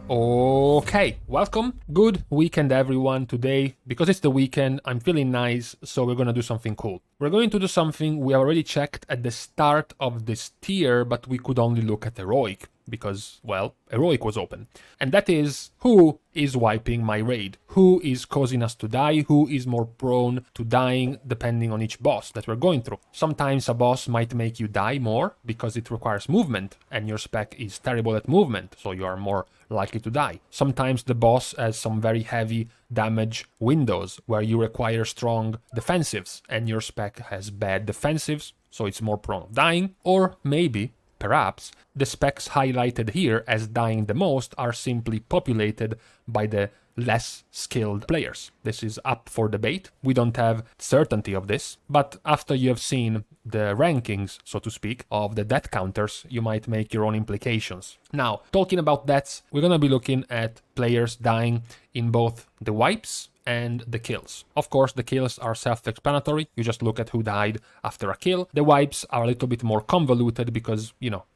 Okay, welcome. Good weekend, everyone. Today, because it's the weekend, I'm feeling nice, so we're gonna do something cool. We're going to do something we already checked at the start of this tier, but we could only look at Heroic, because, well, Heroic was open. And that is, who is wiping my raid? Who is causing us to die? Who is more prone to dying depending on each boss that we're going through? Sometimes a boss might make you die more because it requires movement, and your spec is terrible at movement, so you are more likely to die. Sometimes the boss has some very heavy damage windows where you require strong defensives and your spec has bad defensives, so it's more prone of dying. Or maybe, perhaps, the specs highlighted here as dying the most are simply populated by the less skilled players. This is up for debate. We don't have certainty of this, but after you have seen the rankings, so to speak, of the death counters, you might make your own implications. Now, talking about deaths, we're gonna be looking at players dying in both the wipes and the kills. Of course, the kills are self-explanatory. You just look at who died after a kill. The wipes are a little bit more convoluted because,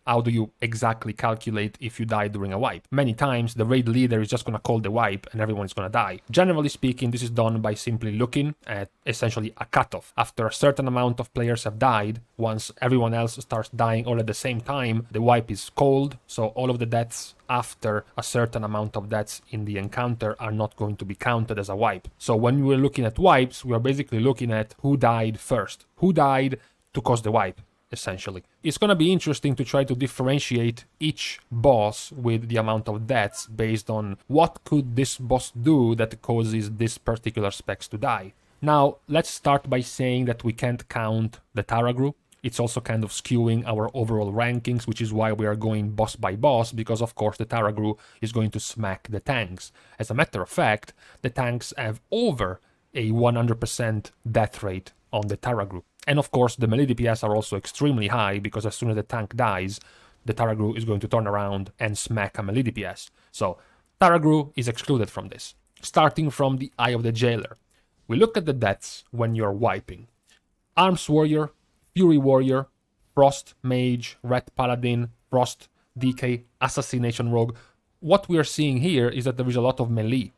how do you exactly calculate if you die during a wipe? Many times, the raid leader is just going to call the wipe and everyone is going to die. Generally speaking, this is done by simply looking at essentially a cutoff. After a certain amount of players have died, once everyone else starts dying all at the same time, the wipe is called, so all of the deaths after a certain amount of deaths in the encounter are not going to be counted as a wipe. So when we're looking at wipes, we are basically looking at who died first, who died to cause the wipe, essentially. It's going to be interesting to try to differentiate each boss with the amount of deaths based on what could this boss do that causes this particular specs to die. Now, let's start by saying that we can't count the Taragru. It's also kind of skewing our overall rankings, which is why we are going boss by boss, because of course the Taragru is going to smack the tanks. As a matter of fact, the tanks have over a 100% death rate on the Taragru. And of course the melee DPS are also extremely high, because as soon as the tank dies, the Taragru is going to turn around and smack a melee DPS. So Taragru is excluded from this. Starting from the Eye of the Jailer, we look at the deaths when you're wiping. Arms Warrior, Fury Warrior, Frost Mage, Red Paladin, Frost DK, Assassination Rogue. What we are seeing here is that there is a lot of melee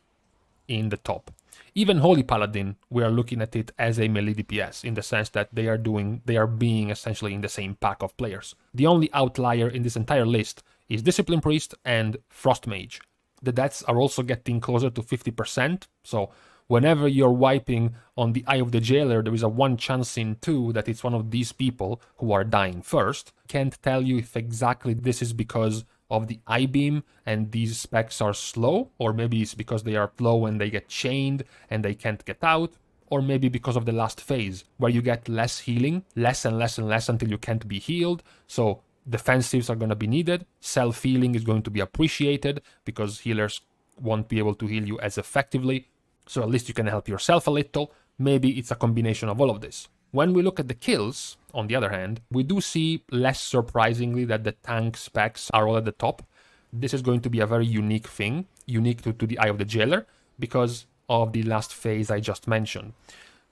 in the top. Even Holy Paladin, we are looking at it as a melee DPS in the sense that they are being essentially in the same pack of players. The only outlier in this entire list is Discipline Priest and Frost Mage. The deaths are also getting closer to 50%, so whenever you're wiping on the Eye of the Jailer, there is a 1 chance in 2 that it's one of these people who are dying first. Can't tell you if exactly this is because of the eye beam and these specs are slow, or maybe it's because they are slow and they get chained and they can't get out, or maybe because of the last phase where you get less healing, less and less and less until you can't be healed. So defensives are going to be needed, self-healing is going to be appreciated because healers won't be able to heal you as effectively. So at least you can help yourself a little. Maybe it's a combination of all of this. When we look at the kills, on the other hand, we do see, less surprisingly, that the tank specs are all at the top. This is going to be a very unique thing, unique to the Eye of the Jailer, because of the last phase I just mentioned.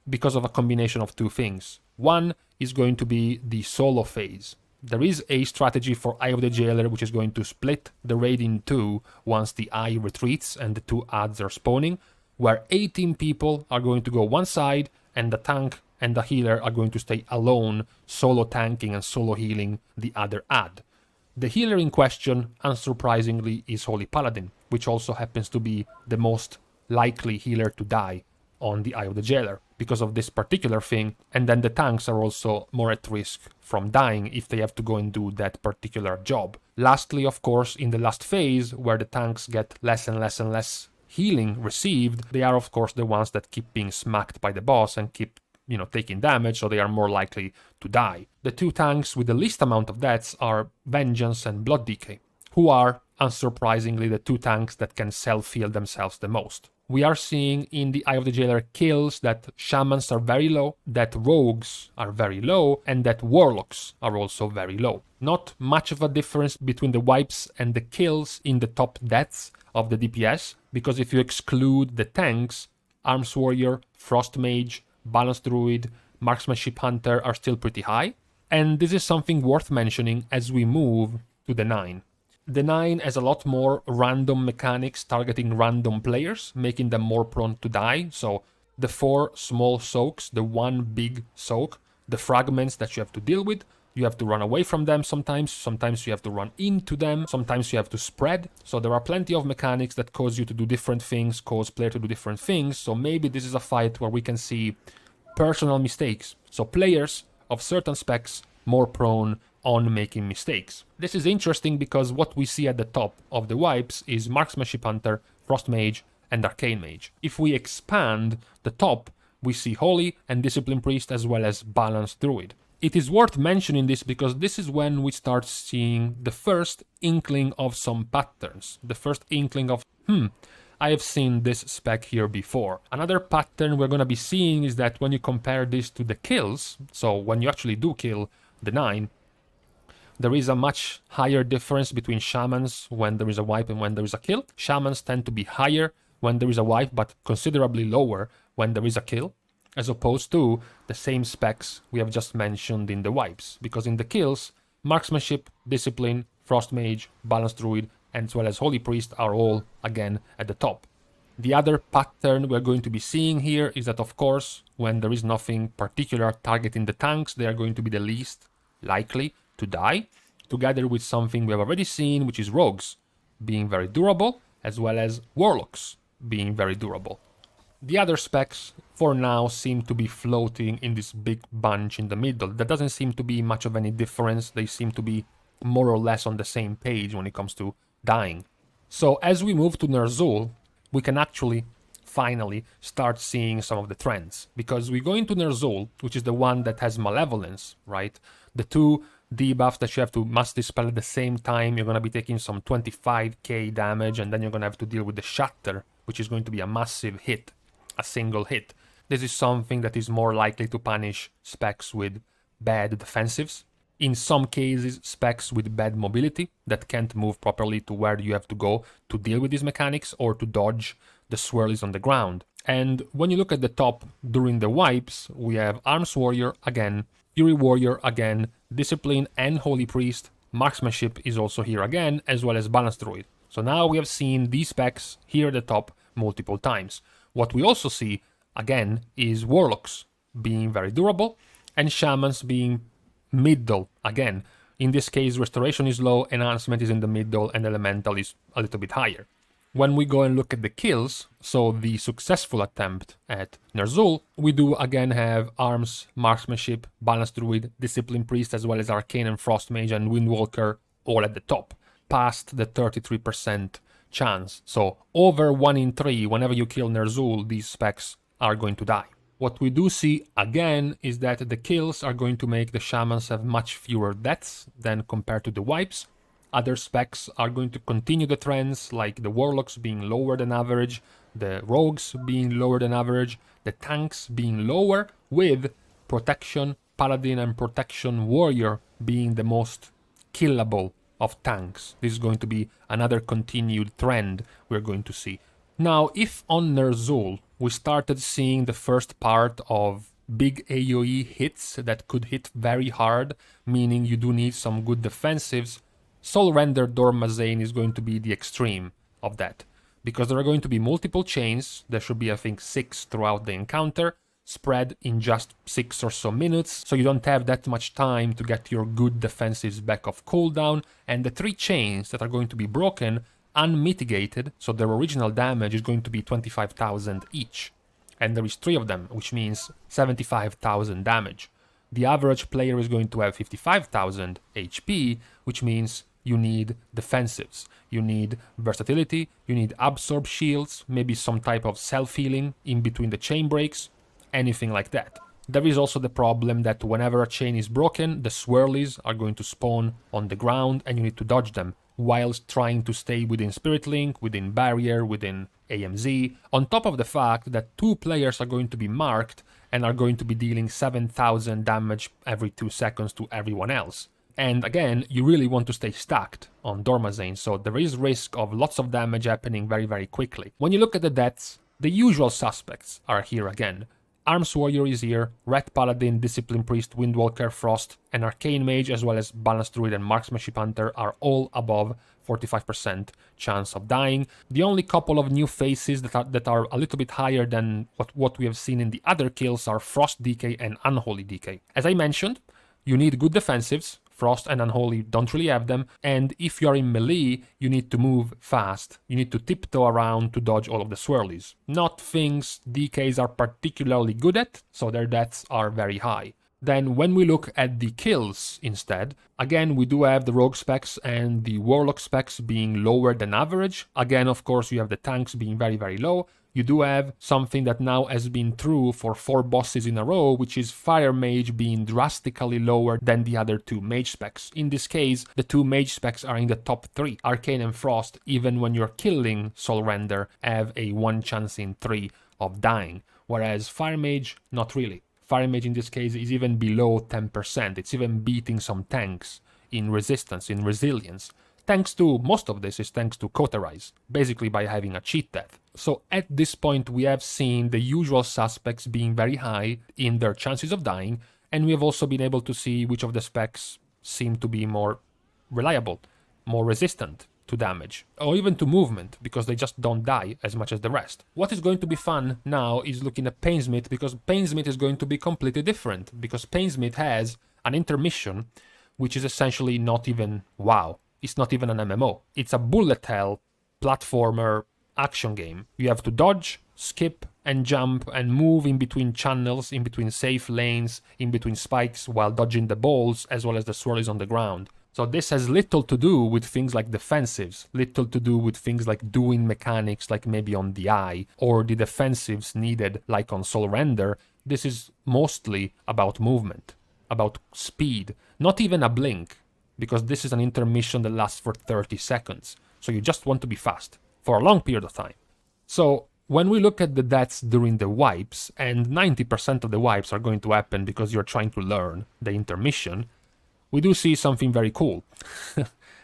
Because of a combination of two things. One is going to be the solo phase. There is a strategy for Eye of the Jailer which is going to split the raid in two once the Eye retreats and the two adds are spawning, where 18 people are going to go one side and the tank and the healer are going to stay alone, solo tanking and solo healing the other ad. The healer in question, unsurprisingly, is Holy Paladin, which also happens to be the most likely healer to die on the Eye of the Jailer because of this particular thing, and then the tanks are also more at risk from dying if they have to go and do that particular job. Lastly, of course, in the last phase, where the tanks get less and less and less healing received, they are of course the ones that keep being smacked by the boss and keep taking damage, so they are more likely to die. The two tanks with the least amount of deaths are Vengeance and Blood DK, who are, unsurprisingly, the two tanks that can self-heal themselves the most. We are seeing in the Eye of the Jailer kills that Shamans are very low, that Rogues are very low, and that Warlocks are also very low. Not much of a difference between the wipes and the kills in the top deaths of the DPS, because if you exclude the tanks, Arms Warrior, Frost Mage, Balanced Druid, Marksmanship Hunter are still pretty high, and this is something worth mentioning as we move to the 9. The 9 has a lot more random mechanics targeting random players, making them more prone to die. So the 4 small soaks, the 1 big soak, the fragments that you have to deal with, you have to run away from them sometimes you have to run into them, sometimes you have to spread. So there are plenty of mechanics that cause you to do different things, cause player to do different things. So maybe this is a fight where we can see personal mistakes. So players of certain specs more prone on making mistakes. This is interesting because what we see at the top of the wipes is Marksmanship Hunter, Frost Mage, and Arcane Mage. If we expand the top, we see Holy and Discipline Priest as well as Balanced Druid. It is worth mentioning this because this is when we start seeing the first inkling of some patterns. The first inkling of, I have seen this spec here before. Another pattern we're going to be seeing is that when you compare this to the kills, so when you actually do kill the 9, there is a much higher difference between shamans when there is a wipe and when there is a kill. Shamans tend to be higher when there is a wipe, but considerably lower when there is a kill, as opposed to the same specs we have just mentioned in the wipes. Because in the kills, Marksmanship, Discipline, Frost Mage, Balanced Druid, as well as Holy Priest are all, again, at the top. The other pattern we're going to be seeing here is that, of course, when there is nothing particular targeting the tanks, they are going to be the least likely to die, together with something we have already seen, which is Rogues being very durable, as well as Warlocks being very durable. The other specs, for now, seem to be floating in this big bunch in the middle. There doesn't seem to be much of any difference. They seem to be more or less on the same page when it comes to dying. So as we move to Ner'Zhul, we can actually finally start seeing some of the trends. Because we go into Ner'Zhul, which is the one that has Malevolence, right? The 2 debuffs that you have to must dispel at the same time. You're going to be taking some 25k damage, and then you're going to have to deal with the Shatter, which is going to be a massive hit. A single hit. This is something that is more likely to punish specs with bad defensives. In some cases, specs with bad mobility that can't move properly to where you have to go to deal with these mechanics or to dodge the swirlies on the ground. And when you look at the top during the wipes, we have Arms Warrior again, Fury Warrior again, Discipline and Holy Priest. Marksmanship is also here again, as well as Balanced Druid. So now we have seen these specs here at the top multiple times. What we also see, again, is Warlocks being very durable and Shamans being middle again. In this case, Restoration is low, Enhancement is in the middle, and Elemental is a little bit higher. When we go and look at the kills, so the successful attempt at Ner'Zhul, we do again have Arms, Marksmanship, Balanced Druid, Discipline Priest, as well as Arcane and Frost Mage and Windwalker all at the top, past the 33% chance. So over 1 in 3, whenever you kill Ner'Zhul, these specs are going to die. What we do see again is that the kills are going to make the shamans have much fewer deaths than compared to the wipes. Other specs are going to continue the trends, like the warlocks being lower than average, the rogues being lower than average, the tanks being lower, with protection paladin and protection warrior being the most killable of tanks. This is going to be another continued trend we're going to see. Now, if on Ner'Zhul we started seeing the first part of big AoE hits that could hit very hard, meaning you do need some good defensives, Soulrender Dormazane is going to be the extreme of that. Because there are going to be multiple chains, there should be I think 6 throughout the encounter, spread in just 6 or so minutes, so you don't have that much time to get your good defensives back off cooldown, and the 3 chains that are going to be broken, unmitigated, so their original damage is going to be 25,000 each. And there is 3 of them, which means 75,000 damage. The average player is going to have 55,000 HP, which means you need defensives, you need versatility, you need absorb shields, maybe some type of self-healing in between the chain breaks, anything like that. There is also the problem that whenever a chain is broken, the swirlies are going to spawn on the ground and you need to dodge them, whilst trying to stay within Spirit Link, within Barrier, within AMZ, on top of the fact that 2 players are going to be marked and are going to be dealing 7,000 damage every 2 seconds to everyone else. And again, you really want to stay stacked on Dormazane, so there is risk of lots of damage happening very, very quickly. When you look at the deaths, the usual suspects are here again. Arms Warrior is here, Red Paladin, Discipline Priest, Windwalker, Frost, and Arcane Mage, as well as Balanced Druid and Marksmanship Hunter are all above 45% chance of dying. The only couple of new faces that are a little bit higher than what we have seen in the other kills are Frost DK and Unholy DK. As I mentioned, you need good defensives. Frost and Unholy don't really have them, and if you're in melee, you need to move fast. You need to tiptoe around to dodge all of the swirlies. Not things DKs are particularly good at, so their deaths are very high. Then when we look at the kills instead, again we do have the rogue specs and the warlock specs being lower than average. Again, of course, you have the tanks being very, very low. You do have something that now has been true for 4 bosses in a row, which is Fire Mage being drastically lower than the other 2 mage specs. In this case, the 2 mage specs are in the top 3. Arcane and Frost, even when you're killing Soulrender, have a 1 chance in 3 of dying, whereas Fire Mage, not really. Fire Mage in this case is even below 10%. It's even beating some tanks in resistance, in resilience. Thanks to, most of this is thanks to Cauterize, basically by having a cheat death. So at this point we have seen the usual suspects being very high in their chances of dying, and we have also been able to see which of the specs seem to be more reliable, more resistant to damage, or even to movement, because they just don't die as much as the rest. What is going to be fun now is looking at Painsmith, because Painsmith is going to be completely different, because Painsmith has an intermission, which is essentially not even WoW. It's not even an MMO. It's a bullet hell platformer action game. You have to dodge, skip, and jump, and move in between channels, in between safe lanes, in between spikes, while dodging the balls, as well as the swirlies on the ground. So this has little to do with things like defensives, little to do with things like doing mechanics like maybe on the eye, or the defensives needed like on Soulrender. This is mostly about movement, about speed, not even a blink, because this is an intermission that lasts for 30 seconds. So you just want to be fast for a long period of time. So when we look at the deaths during the wipes, and 90% of the wipes are going to happen because you're trying to learn the intermission, we do see something very cool.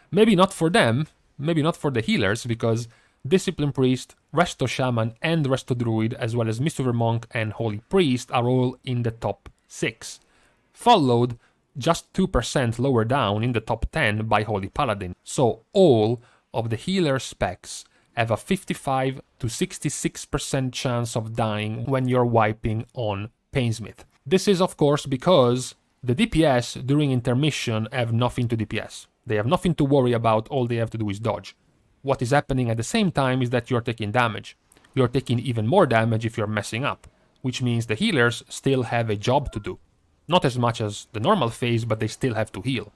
Maybe not for them, maybe not for the healers, because Discipline Priest, Resto Shaman, and Resto Druid, as well as Mistweaver Monk and Holy Priest, are all in the top 6. Followed just 2% lower down in the top 10 by Holy Paladin. So all of the healer specs have a 55 to 66% chance of dying when you're wiping on Painsmith. This is of course because the DPS during intermission have nothing to DPS. They have nothing to worry about, all they have to do is dodge. What is happening at the same time is that you're taking damage. You're taking even more damage if you're messing up, which means the healers still have a job to do. Not as much as the normal phase, but they still have to heal.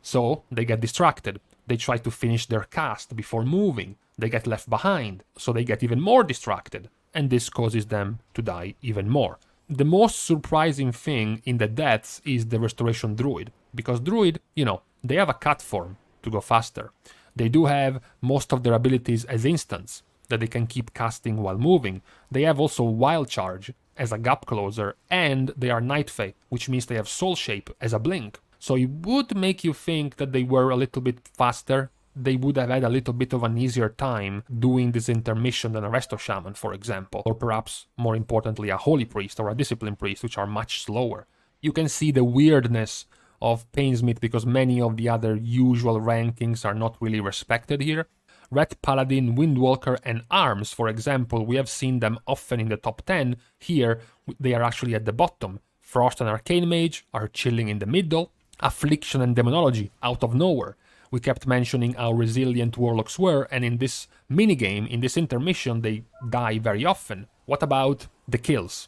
So they get distracted. They try to finish their cast before moving. They get left behind, so they get even more distracted. And this causes them to die even more. The most surprising thing in the deaths is the Restoration Druid. Because Druid, they have a cut form to go faster. They do have most of their abilities as instants, that they can keep casting while moving. They have also Wild Charge as a gap closer, and they are Night Fae, which means they have Soul Shape as a blink. So it would make you think that they were a little bit faster. They would have had a little bit of an easier time doing this intermission than a Resto Shaman, for example, or perhaps, more importantly, a Holy Priest or a Discipline Priest, which are much slower. You can see the weirdness of Painsmith because many of the other usual rankings are not really respected here. Red Paladin, Windwalker, and Arms, for example, we have seen them often in the top 10. Here, they are actually at the bottom. Frost and Arcane Mage are chilling in the middle. Affliction and Demonology, out of nowhere. We kept mentioning how resilient Warlocks were, and in this minigame, in this intermission, they die very often. What about the kills?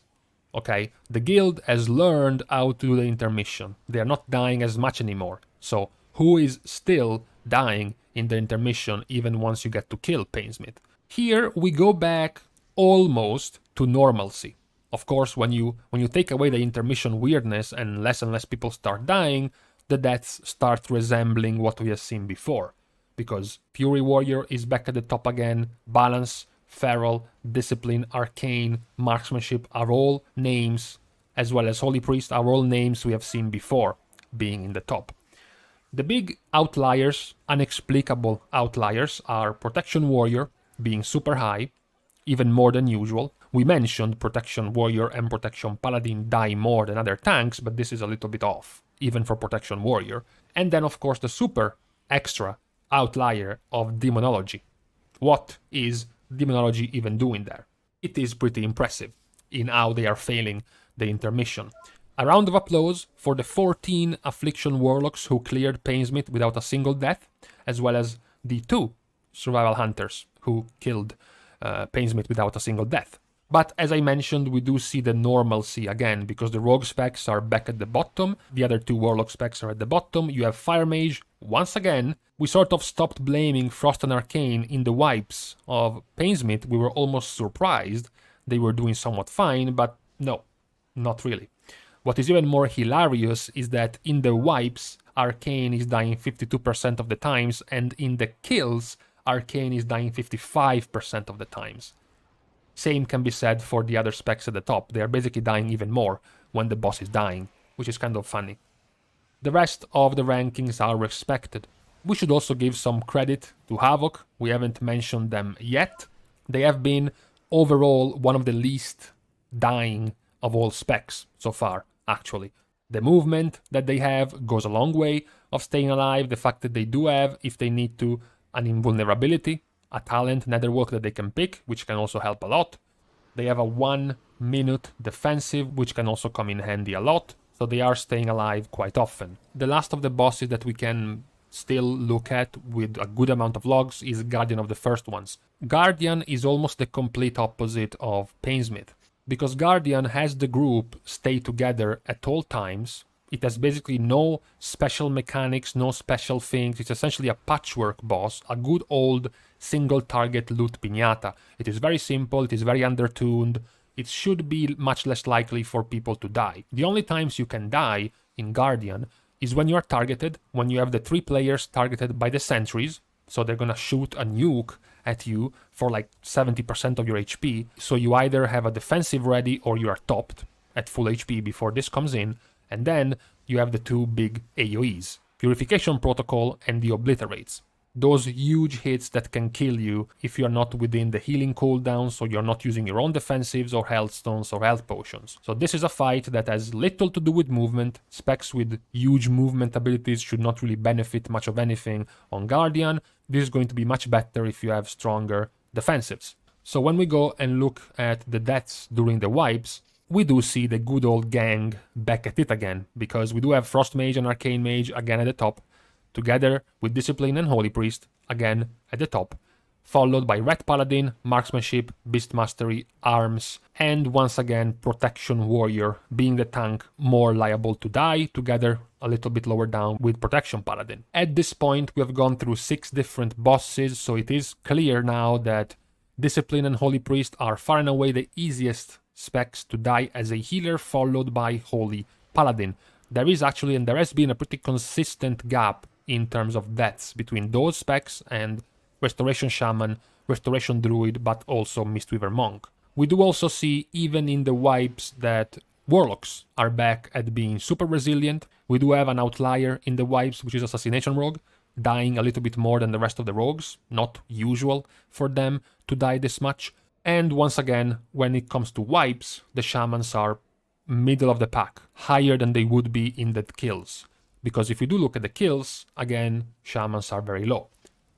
Okay, the guild has learned how to do the intermission. They are not dying as much anymore. So, who is still dying in the intermission even once you get to kill Painsmith? Here we go back almost to normalcy. Of course, when you take away the intermission weirdness and less people start dying, the deaths start resembling what we have seen before. Because Fury Warrior is back at the top again, Balance, Feral, Discipline, Arcane, Marksmanship are all names, as well as Holy Priest are all names we have seen before being in the top. The big outliers, inexplicable outliers, are Protection Warrior being super high, even more than usual. We mentioned Protection Warrior and Protection Paladin die more than other tanks, but this is a little bit off, even for Protection Warrior. And then, of course, the super extra outlier of Demonology. What is Demonology even doing there? It is pretty impressive in how they are failing the intermission. A round of applause for the 14 Affliction Warlocks who cleared Painsmith without a single death, as well as the 2 Survival Hunters who killed Painsmith without a single death. But as I mentioned, we do see the normalcy again, because the Rogue specs are back at the bottom, the other 2 Warlock specs are at the bottom, you have Fire Mage. Once again, we sort of stopped blaming Frost and Arcane in the wipes of Painsmith. We were almost surprised they were doing somewhat fine, but no, not really. What is even more hilarious is that in the wipes, Arcane is dying 52% of the times, and in the kills, Arcane is dying 55% of the times. Same can be said for the other specs at the top. They are basically dying even more when the boss is dying, which is kind of funny. The rest of the rankings are respected. We should also give some credit to Havoc. We haven't mentioned them yet. They have been overall one of the least dying of all specs so far, actually. The movement that they have goes a long way of staying alive. The fact that they do have, if they need to, an invulnerability, a talent, Netherwalk that they can pick, which can also help a lot. They have a 1-minute defensive, which can also come in handy a lot, so they are staying alive quite often. The last of the bosses that we can still look at with a good amount of logs is Guardian of the first ones. Guardian is almost the complete opposite of Painsmith, because Guardian has the group stay together at all times. It has basically no special mechanics, no special things. It's essentially a patchwork boss, a good old single target loot piñata. It is very simple, it is very undertuned. It should be much less likely for people to die. The only times you can die in Guardian is when you are targeted, when you have the 3 players targeted by the sentries, so they're gonna shoot a nuke at you for like 70% of your HP, so you either have a defensive ready or you are topped at full HP before this comes in, and then you have the 2 big AoEs, Purification Protocol and the Obliterates. Those huge hits that can kill you if you are not within the healing cooldown, so you're not using your own defensives or health stones or health potions. So this is a fight that has little to do with movement. Specs with huge movement abilities should not really benefit much of anything on Guardian. This is going to be much better if you have stronger defensives. So when we go and look at the deaths during the wipes, we do see the good old gang back at it again, because we do have Frost Mage and Arcane Mage again at the top, together with Discipline and Holy Priest again at the top, followed by Red Paladin, Marksmanship, Beast Mastery, Arms, and once again Protection Warrior being the tank more liable to die, together a little bit lower down with Protection Paladin. At this point we have gone through 6 different bosses, so it is clear now that Discipline and Holy Priest are far and away the easiest specs to die as a healer, followed by Holy Paladin. There is actually, and there has been, a pretty consistent gap in terms of deaths between those specs and Restoration Shaman, Restoration Druid, but also Mistweaver Monk. We do also see, even in the wipes, that Warlocks are back at being super resilient. We do have an outlier in the wipes, which is Assassination Rogue, dying a little bit more than the rest of the rogues. Not usual for them to die this much. And once again, when it comes to wipes, the Shamans are middle of the pack, higher than they would be in the kills. Because if you do look at the kills, again, Shamans are very low.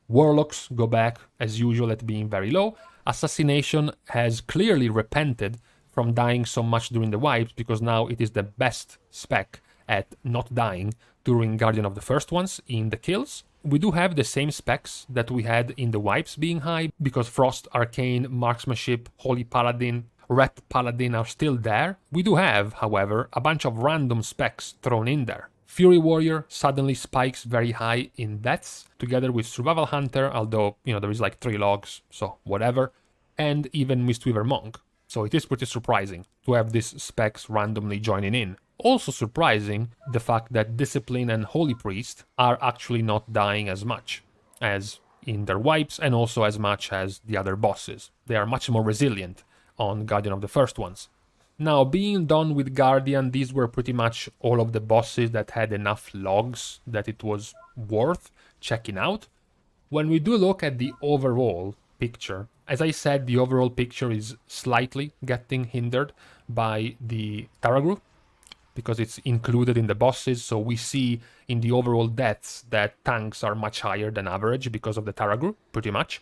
Warlocks go back, as usual, at being very low. Assassination has clearly repented from dying so much during the wipes, because now it is the best spec at not dying during Guardian of the First Ones in the kills. We do have the same specs that we had in the wipes being high, because Frost, Arcane, Marksmanship, Holy Paladin, Red Paladin are still there. We do have, however, a bunch of random specs thrown in there. Fury Warrior suddenly spikes very high in deaths, together with Survival Hunter, although, there is like 3 logs, so whatever, and even Mistweaver Monk. So it is pretty surprising to have these specs randomly joining in. Also surprising, the fact that Discipline and Holy Priest are actually not dying as much as in their wipes, and also as much as the other bosses. They are much more resilient on Guardian of the First Ones. Now, being done with Guardian, these were pretty much all of the bosses that had enough logs that it was worth checking out. When we do look at the overall picture As I said, the overall picture is slightly getting hindered by the Taragru, because it's included in the bosses, so we see in the overall deaths that tanks are much higher than average because of the Taragru, pretty much.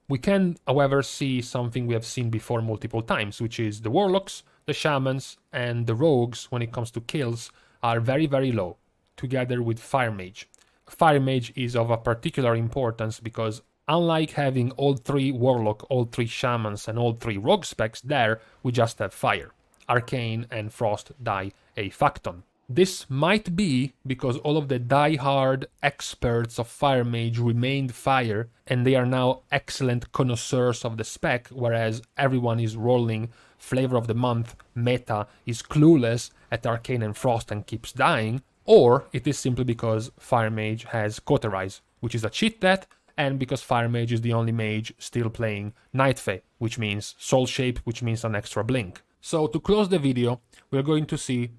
We can, however, see something we have seen before multiple times, which is the Warlocks, the Shamans, and the Rogues, when it comes to kills, are very, very low, together with Fire Mage. Fire Mage is of a particular importance because unlike having all 3 Warlock, all 3 Shamans, and all 3 Rogue specs there, we just have Fire. Arcane and Frost die a Facton. This might be because all of the die-hard experts of Fire Mage remained Fire, and they are now excellent connoisseurs of the spec, whereas everyone is rolling Flavor of the Month meta, is clueless at Arcane and Frost and keeps dying, or it is simply because Fire Mage has Cauterize, which is a cheat death, and because Fire Mage is the only mage still playing Night Fae, which means Soul Shape, which means an extra blink. So to close the video, we're going to see,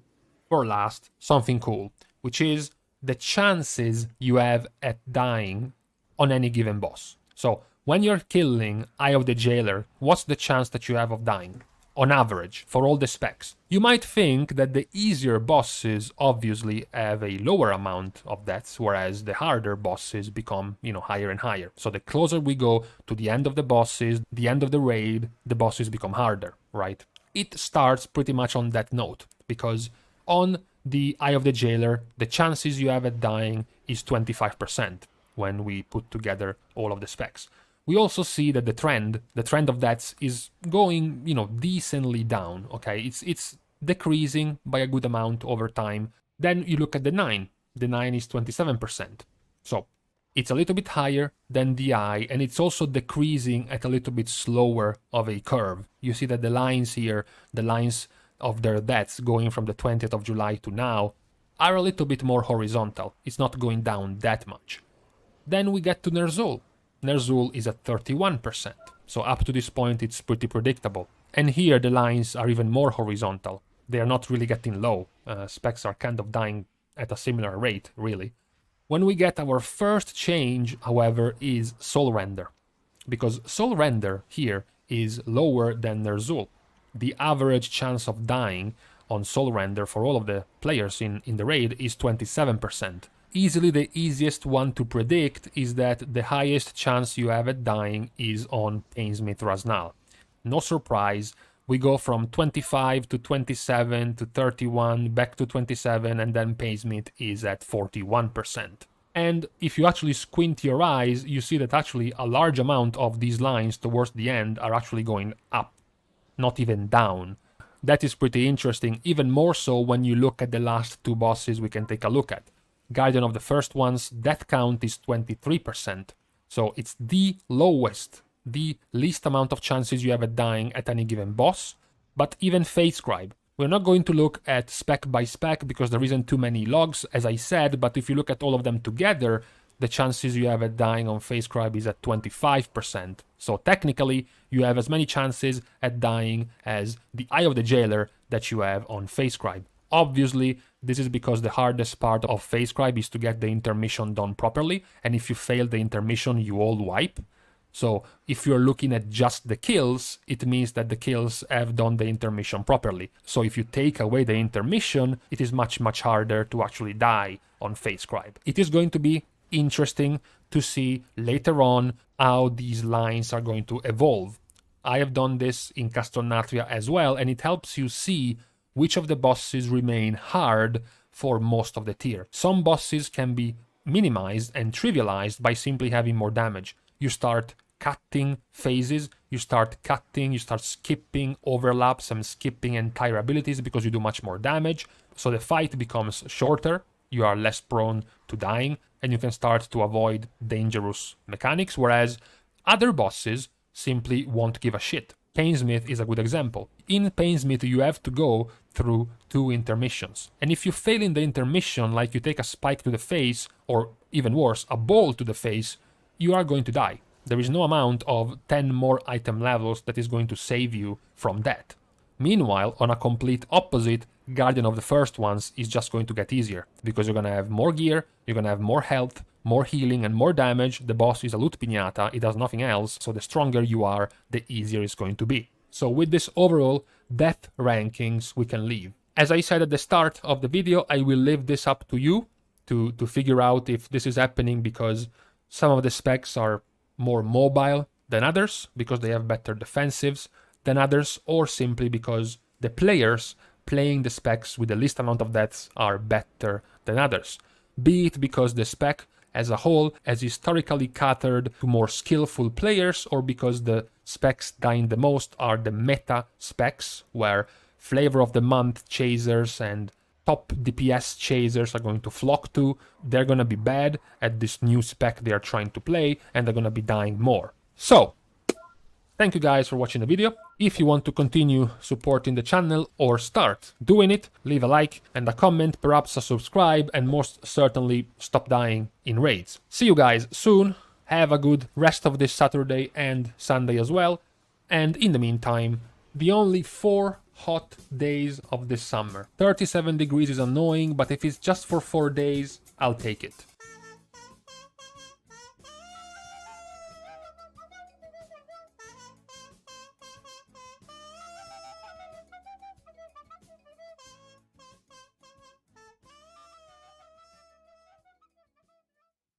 for last, something cool, which is the chances you have at dying on any given boss. So when you're killing Eye of the Jailer, what's the chance that you have of dying? On average, for all the specs. You might think that the easier bosses obviously have a lower amount of deaths, whereas the harder bosses become, higher and higher. So the closer we go to the end of the bosses, the end of the raid, the bosses become harder, right? It starts pretty much on that note, because on the Eye of the Jailer, the chances you have at dying is 25% when we put together all of the specs. We also see that the trend of deaths is going, decently down, okay? It's decreasing by a good amount over time. Then you look at the 9. The 9 is 27%. So it's a little bit higher than the Eye, and it's also decreasing at a little bit slower of a curve. You see that the lines here, the lines of their deaths going from the 20th of July to now, are a little bit more horizontal. It's not going down that much. Then we get to Ner'Zhul. Ner'Zhul is at 31%, so up to this point it's pretty predictable. And here the lines are even more horizontal. They are not really getting low. Specs are kind of dying at a similar rate, really. When we get our first change, however, is Soulrender, because Soulrender here is lower than Ner'Zhul. The average chance of dying on Soulrender for all of the players in the raid is 27%. Easily the easiest one to predict is that the highest chance you have at dying is on Painsmith Raznal. No surprise, we go from 25 to 27 to 31, back to 27, and then Painsmith is at 41%. And if you actually squint your eyes, you see that actually a large amount of these lines towards the end are actually going up, not even down. That is pretty interesting, even more so when you look at the last 2 bosses we can take a look at. Guardian of the first one's death count is 23%, so it's the lowest, the least amount of chances you have at dying at any given boss. But even Fate Scribe, we're not going to look at spec by spec because there isn't too many logs, as I said, but if you look at all of them together, the chances you have at dying on Fate Scribe is at 25%. So technically, you have as many chances at dying as the Eye of the Jailer that you have on Fate Scribe. Obviously, this is because the hardest part of Fate Scribe is to get the intermission done properly, and if you fail the intermission, you all wipe. So if you're looking at just the kills, it means that the kills have done the intermission properly. So if you take away the intermission, it is much, much harder to actually die on Fate Scribe. It is going to be interesting to see later on how these lines are going to evolve. I have done this in Castle Nathria as well, and it helps you see which of the bosses remain hard for most of the tier. Some bosses can be minimized and trivialized by simply having more damage. You start cutting phases, you start skipping overlaps and skipping entire abilities because you do much more damage. So the fight becomes shorter, you are less prone to dying, and you can start to avoid dangerous mechanics, whereas other bosses simply won't give a shit. Painsmith is a good example. In Painsmith, you have to go through 2 intermissions. And if you fail in the intermission, like you take a spike to the face, or even worse, a ball to the face, you are going to die. There is no amount of 10 more item levels that is going to save you from that. Meanwhile, on a complete opposite, Guardian of the first ones is just going to get easier, because you're going to have more gear, you're going to have more health, more healing and more damage. The boss is a loot piñata, it does nothing else, so the stronger you are, the easier it's going to be. So with this overall death rankings, we can leave. As I said at the start of the video, I will leave this up to you to figure out if this is happening because some of the specs are more mobile than others, because they have better defensives than others, or simply because the players playing the specs with the least amount of deaths are better than others. Be it because the spec as a whole has historically catered to more skillful players, or because the specs dying the most are the meta specs, where flavor of the month chasers and top DPS chasers are going to flock to. They're going to be bad at this new spec they are trying to play, and they're going to be dying more. So, thank you guys for watching the video. If you want to continue supporting the channel or start doing it, leave a like and a comment, perhaps a subscribe, and most certainly stop dying in raids. See you guys soon. Have a good rest of this Saturday and Sunday as well. And in the meantime, the only 4 hot days of this summer. 37 degrees is annoying, but if it's just for 4 days, I'll take it.